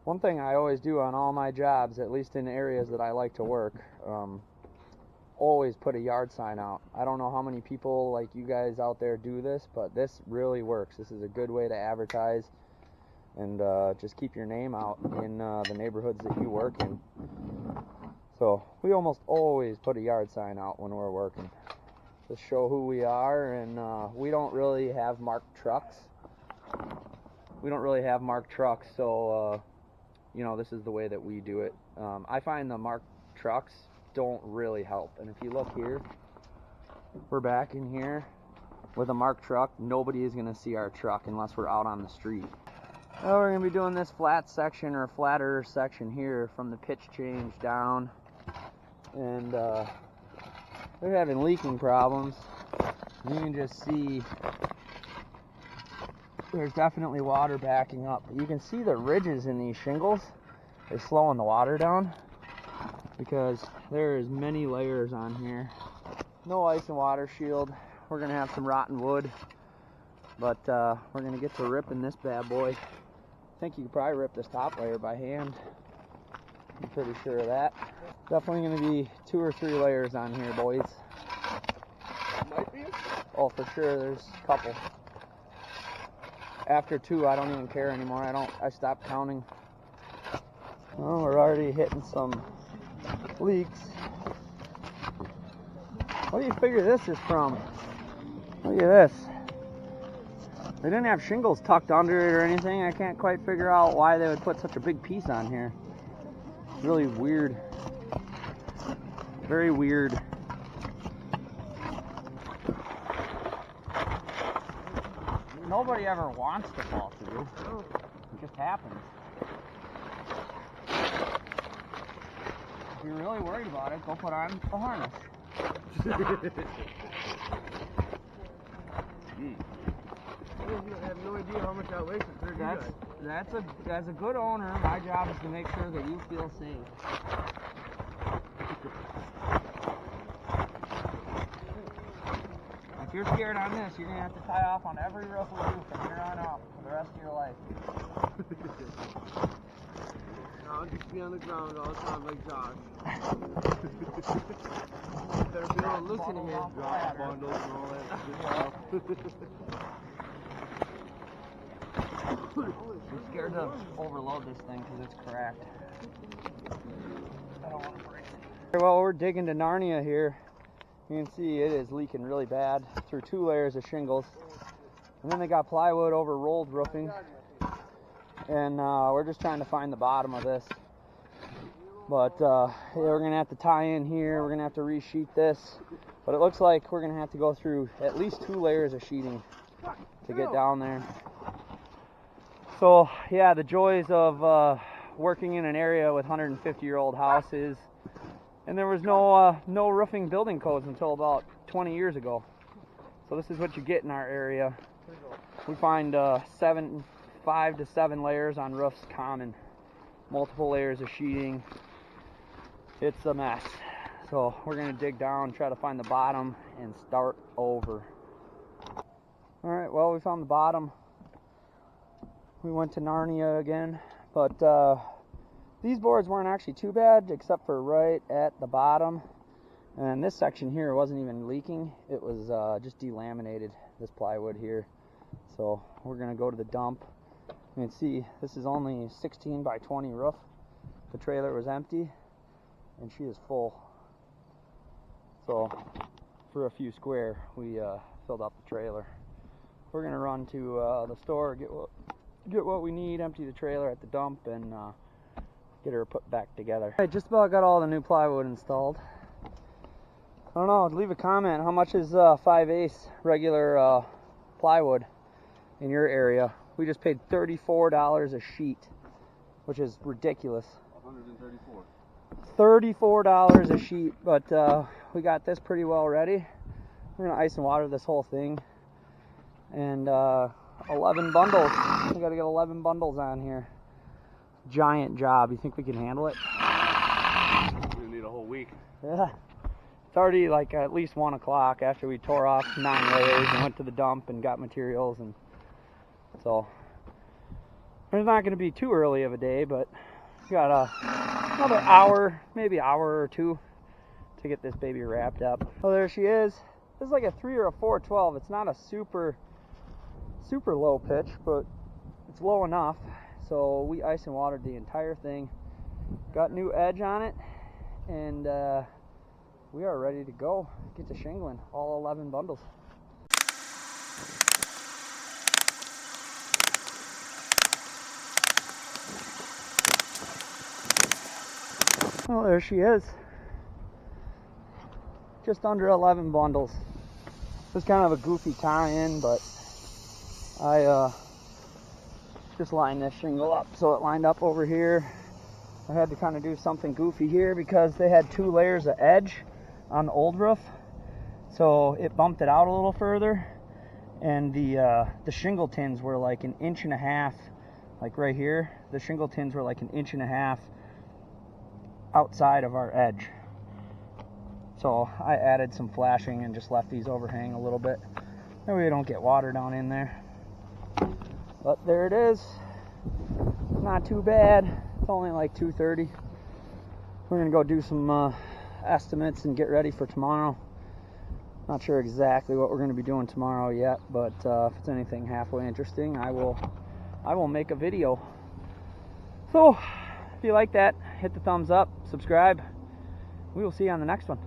One thing I always do on all my jobs, at least in areas that I like to work, always put a yard sign out. I don't know how many people like you guys out there do this, but this really works. This is a good way to advertise and just keep your name out in the neighborhoods that you work in. So we almost always put a yard sign out when we're working to show who we are, and we don't really have marked trucks. So you know, this is the way that we do it. I find the marked trucks don't really help. And if you look here, we're back in here with a marked truck. Nobody is going to see our truck unless we're out on the street. Well, we're going to be doing this flat section or flatter section here from the pitch change down. And they're having leaking problems. You can just see there's definitely water backing up. You can see the ridges in these shingles. They're slowing the water down because there is many layers on here. No ice and water shield. We're gonna have some rotten wood, but we're gonna get to ripping this bad boy. I think you could probably rip this top layer by hand. I'm pretty sure of that. Definitely gonna be 2 or 3 layers on here, boys. Might be. Oh, for sure. There's a couple. After 2, I don't even care anymore. I stopped counting. Well, we're already hitting some leaks. What do you figure this is from? Look at this. They didn't have shingles tucked under it or anything. I can't quite figure out why they would put such a big piece on here. It's really weird. Very weird. Nobody ever wants to fall through. It just happens. If you're really worried about it, go put on the harness. I have no idea how much I wasted for you guys. As a good owner, my job is to make sure that you feel safe. If you're scared on this, you're going to have to tie off on every roof we do from here on out for the rest of your life. I'll just be on the ground all the time like Josh. Better be able to listen to me. Drop bundles and all that good stuff. I'm scared to overload this thing because it's cracked. I don't want to break it. Well, we're digging to Narnia here. You can see it is leaking really bad through 2 layers of shingles. And then they got plywood over rolled roofing. And we're just trying to find the bottom of this. But yeah, we're going to have to tie in here. We're going to have to resheet this. But it looks like we're going to have to go through at least 2 layers of sheeting to get down there. So yeah, the joys of working in an area with 150-year-old houses. And there was no roofing building codes until about 20 years ago. So this is what you get in our area. We find 5 to 7 layers on roofs common. Multiple layers of sheeting. It's a mess. So we're going to dig down, try to find the bottom, and start over. Alright, well, we found the bottom. We went to Narnia again, but these boards weren't actually too bad, except for right at the bottom. And this section here wasn't even leaking. It was just delaminated, this plywood here. So we're going to go to the dump. You can see this is only 16 by 20 roof. The trailer was empty, and she is full. So for a few square, we filled up the trailer. We're going to run to the store, get what we need, empty the trailer at the dump, and get her put back together. I just about got all the new plywood installed. I don't know, leave a comment. How much is 5/8 regular plywood in your area? We just paid $34 a sheet, which is ridiculous. $34 a sheet, but we got this pretty well ready. We're gonna ice and water this whole thing, and 11 bundles. We gotta get 11 bundles on here. Giant job. You think we can handle it? We're gonna need a whole week. Yeah. It's already like at least 1 o'clock after we tore off 9 layers and went to the dump and got materials, and so It's not going to be too early of a day, but got another hour, maybe hour or two to get this baby wrapped up. Oh, there she is. This is like a 3 or a 412. It's not a super low pitch, but it's low enough. So we ice and watered the entire thing. Got new edge on it, and we are ready to go. Get to shingling all 11 bundles. Oh, there she is. Just under 11 bundles. It was kind of a goofy tie-in, but I just lined this shingle up so it lined up over here. I had to kind of do something goofy here because they had 2 layers of edge on the old roof, so it bumped it out a little further, and the shingle tins were like 1.5 inches, like right here. The shingle tins were like 1.5 inches outside of our edge. So I added some flashing and just left these overhang a little bit. That way we don't get water down in there. But there it is. Not too bad. It's only like 2:30. We're gonna go do some estimates and get ready for tomorrow. Not sure exactly what we're gonna be doing tomorrow yet, but if it's anything halfway interesting, I will make a video. So if you like that, hit the thumbs up, subscribe. We will see you on the next one.